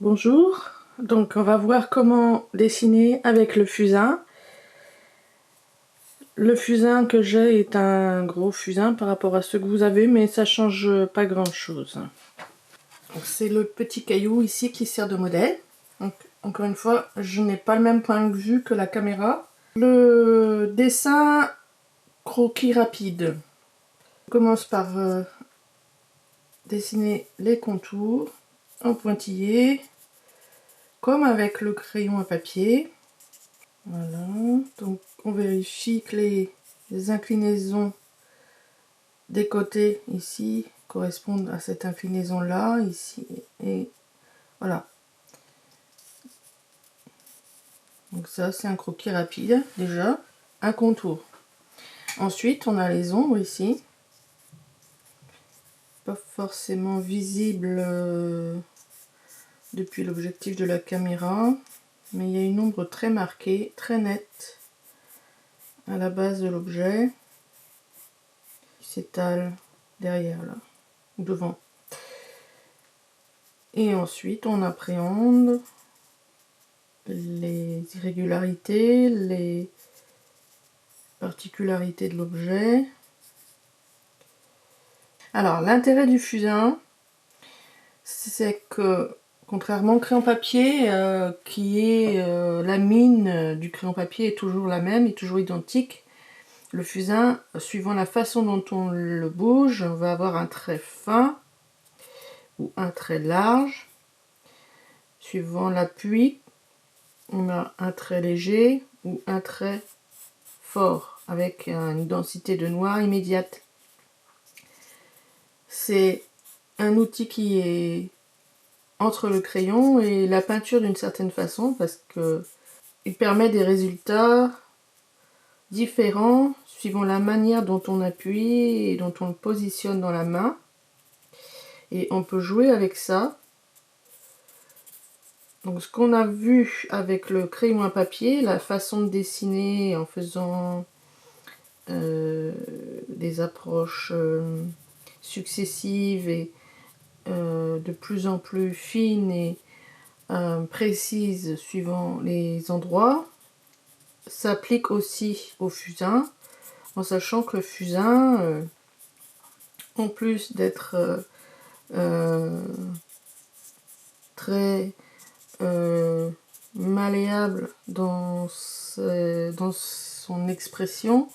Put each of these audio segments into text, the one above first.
Bonjour, donc on va voir comment dessiner avec le fusain. Le fusain que j'ai est un gros fusain par rapport à ceux que vous avez, mais ça change pas grand chose. C'est le petit caillou ici qui sert de modèle. Donc, encore une fois, je n'ai pas le même point de vue que la caméra. Le dessin croquis rapide. On commence par dessiner les contours en pointillé, comme avec le crayon à papier. Voilà, donc on vérifie que les inclinaisons des côtés ici correspondent à cette inclinaison là, ici, et voilà. Donc ça c'est un croquis rapide déjà, un contour. Ensuite on a les ombres ici, pas forcément visibles depuis l'objectif de la caméra, mais il y a une ombre très marquée, très nette à la base de l'objet, qui s'étale derrière là, ou devant. Et ensuite, on appréhende les irrégularités, les particularités de l'objet. Alors, l'intérêt du fusain, c'est que, contrairement au crayon papier, la mine du crayon papier est toujours la même, est toujours identique. Le fusain, suivant la façon dont on le bouge, on va avoir un trait fin ou un trait large. Suivant l'appui, on a un trait léger ou un trait fort avec une densité de noir immédiate. C'est un outil qui est entre le crayon et la peinture d'une certaine façon parce que il permet des résultats différents suivant la manière dont on appuie et dont on le positionne dans la main. Et on peut jouer avec ça. Donc ce qu'on a vu avec le crayon à papier, la façon de dessiner en faisant des approches successives et de plus en plus fines et précises suivant les endroits, s'applique aussi au fusain, en sachant que le fusain, en plus d'être très malléable dans son expression,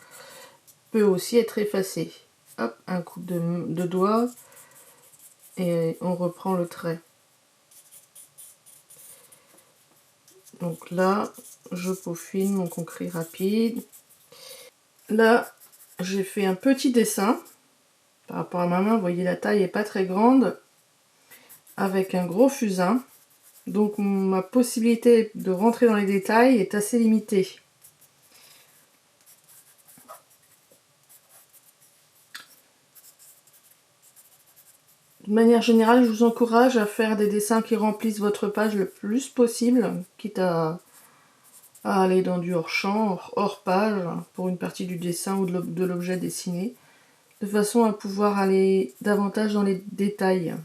peut aussi être effacé. Hop, un coup de doigt et on reprend le trait. Donc là, je peaufine mon concret rapide. Là, j'ai fait un petit dessin. Par rapport à ma main, vous voyez, la taille n'est pas très grande. Avec un gros fusain. Donc ma possibilité de rentrer dans les détails est assez limitée. De manière générale, je vous encourage à faire des dessins qui remplissent votre page le plus possible, quitte à aller dans du hors-champ, hors page, pour une partie du dessin ou de l'objet dessiné, de façon à pouvoir aller davantage dans les détails.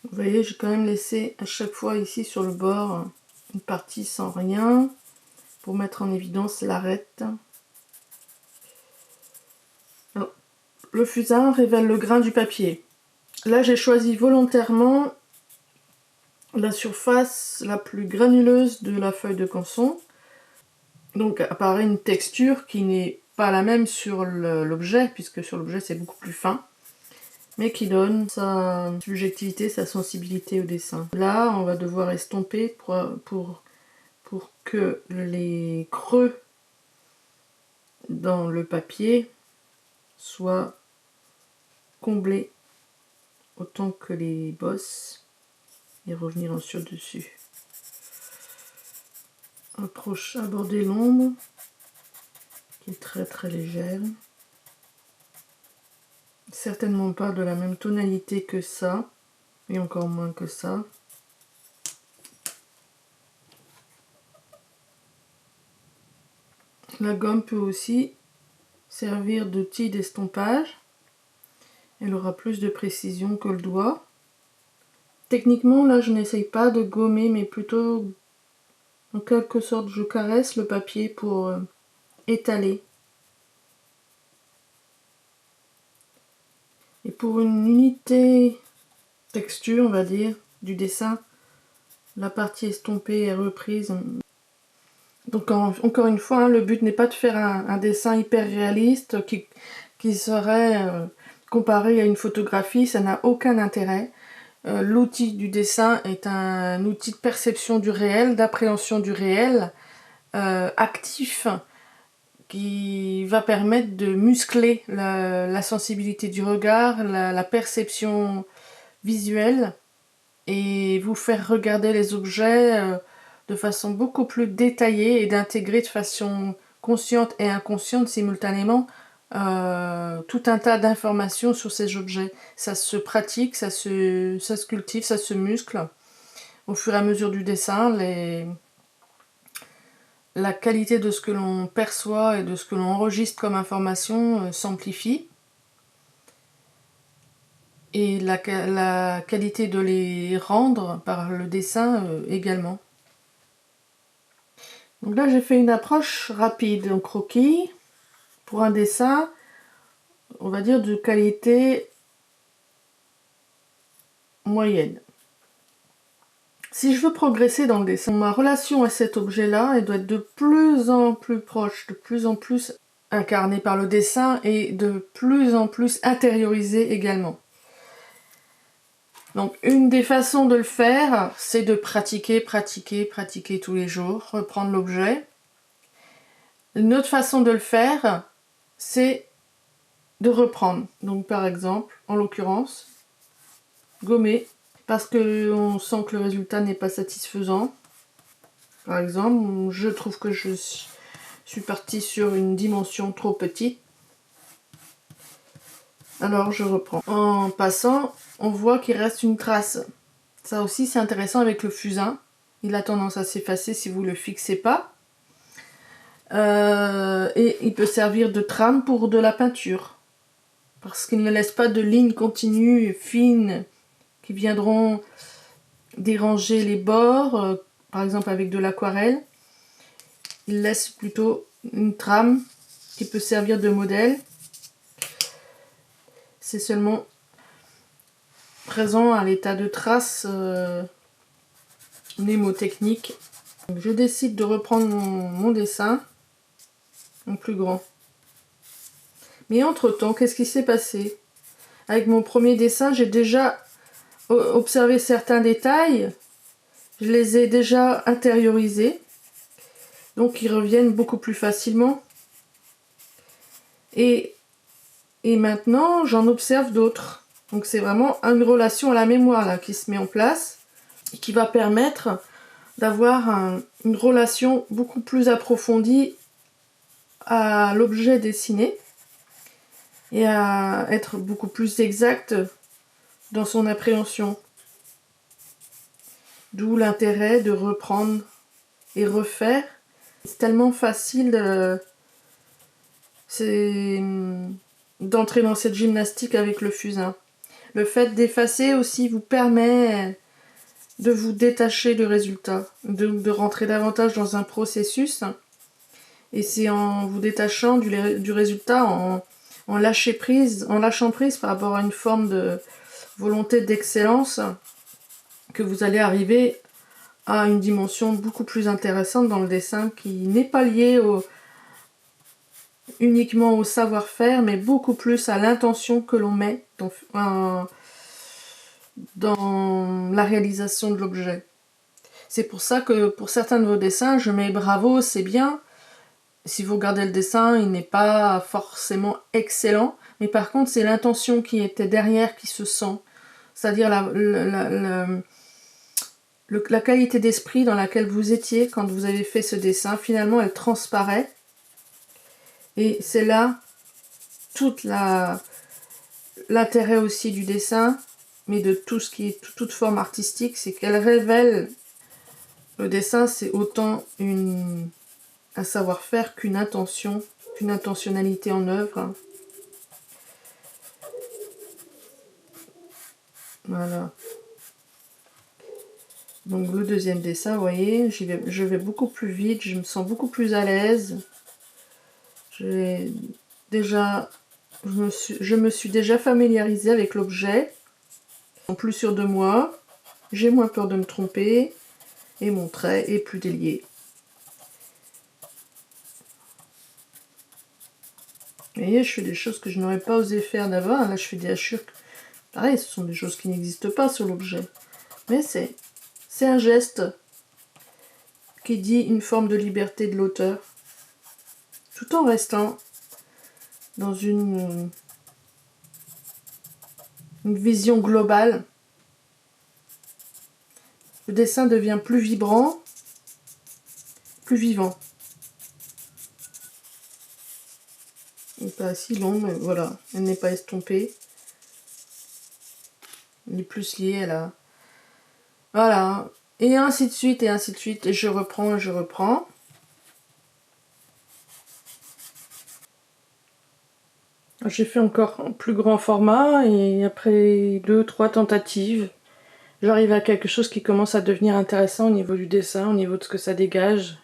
Vous voyez, j'ai quand même laissé à chaque fois ici sur le bord une partie sans rien, pour mettre en évidence l'arête. Le fusain révèle le grain du papier. Là, j'ai choisi volontairement la surface la plus granuleuse de la feuille de canson. Donc apparaît une texture qui n'est pas la même sur l'objet, puisque sur l'objet c'est beaucoup plus fin, mais qui donne sa subjectivité, sa sensibilité au dessin. Là, on va devoir estomper pour que les creux dans le papier soient comblés autant que les bosses et revenir en sur-dessus. Aborder l'ombre qui est très très légère. Certainement pas de la même tonalité que ça, et encore moins que ça. La gomme peut aussi servir d'outil d'estompage. Elle aura plus de précision que le doigt. Techniquement, là, je n'essaye pas de gommer, mais plutôt, en quelque sorte, je caresse le papier pour étaler. Et pour une unité texture, on va dire, du dessin, la partie estompée est reprise. Donc encore une fois, hein, le but n'est pas de faire un dessin hyper réaliste qui serait comparé à une photographie, ça n'a aucun intérêt. L'outil du dessin est un outil de perception du réel, d'appréhension du réel, actif, qui va permettre de muscler la sensibilité du regard, la perception visuelle, et vous faire regarder les objets de façon beaucoup plus détaillée et d'intégrer de façon consciente et inconsciente simultanément tout un tas d'informations sur ces objets. Ça se pratique, ça se cultive, ça se muscle. Au fur et à mesure du dessin, la qualité de ce que l'on perçoit et de ce que l'on enregistre comme information s'amplifie. Et la qualité de les rendre par le dessin également. Donc là, j'ai fait une approche rapide en croquis pour un dessin, on va dire, de qualité moyenne. Si je veux progresser dans le dessin, ma relation à cet objet-là, elle doit être de plus en plus proche, de plus en plus incarnée par le dessin et de plus en plus intériorisée également. Donc une des façons de le faire, c'est de pratiquer tous les jours, reprendre l'objet. Une autre façon de le faire, c'est de reprendre. Donc par exemple, en l'occurrence, gommer, parce qu'on sent que le résultat n'est pas satisfaisant. Par exemple, je trouve que je suis partie sur une dimension trop petite. Alors je reprends. En passant, on voit qu'il reste une trace. Ça aussi c'est intéressant avec le fusain. Il a tendance à s'effacer si vous ne le fixez pas. Et il peut servir de trame pour de la peinture. Parce qu'il ne laisse pas de lignes continues, fines, qui viendront déranger les bords, par exemple avec de l'aquarelle. Il laisse plutôt une trame qui peut servir de modèle. C'est seulement présent à l'état de trace mnémotechnique. Donc je décide de reprendre mon dessin en plus grand. Mais entre-temps, qu'est-ce qui s'est passé? Avec mon premier dessin, j'ai déjà observé certains détails. Je les ai déjà intériorisés. Donc ils reviennent beaucoup plus facilement. Et maintenant, j'en observe d'autres. Donc c'est vraiment une relation à la mémoire là, qui se met en place et qui va permettre d'avoir une relation beaucoup plus approfondie à l'objet dessiné et à être beaucoup plus exact dans son appréhension. D'où l'intérêt de reprendre et refaire. C'est tellement facile d'entrer dans cette gymnastique avec le fusain. Le fait d'effacer aussi vous permet de vous détacher du résultat, de rentrer davantage dans un processus. Et c'est en vous détachant du résultat, en lâchant prise par rapport à une forme de volonté d'excellence, que vous allez arriver à une dimension beaucoup plus intéressante dans le dessin qui n'est pas liée uniquement au savoir-faire, mais beaucoup plus à l'intention que l'on met dans la réalisation de l'objet. C'est pour ça que pour certains de vos dessins, je mets bravo, c'est bien. Si vous regardez le dessin, il n'est pas forcément excellent, mais par contre, c'est l'intention qui était derrière qui se sent. C'est-à-dire la qualité d'esprit dans laquelle vous étiez quand vous avez fait ce dessin, finalement, elle transparaît. Et c'est là toute l'intérêt aussi du dessin, mais de tout ce qui est toute forme artistique, c'est qu'elle révèle. Le dessin, c'est autant un savoir-faire qu'une intention, qu'une intentionnalité en œuvre. Voilà. Donc le deuxième dessin, vous voyez, je vais beaucoup plus vite, je me sens beaucoup plus à l'aise. Déjà, je me suis déjà familiarisée avec l'objet. Plus sûr de moi, j'ai moins peur de me tromper et mon trait est plus délié. Vous voyez, je fais des choses que je n'aurais pas osé faire d'avant. Là, je fais des hachures. Pareil, ce sont des choses qui n'existent pas sur l'objet. Mais c'est un geste qui dit une forme de liberté de l'auteur, tout en restant dans une vision globale. Le dessin devient plus vibrant, plus vivant. Elle n'est pas si longue, mais voilà, elle n'est pas estompée. Elle est plus liée à la... Voilà, et ainsi de suite, et ainsi de suite, et je reprends, et je reprends. J'ai fait encore en plus grand format, et après 2-3 tentatives, j'arrive à quelque chose qui commence à devenir intéressant au niveau du dessin, au niveau de ce que ça dégage.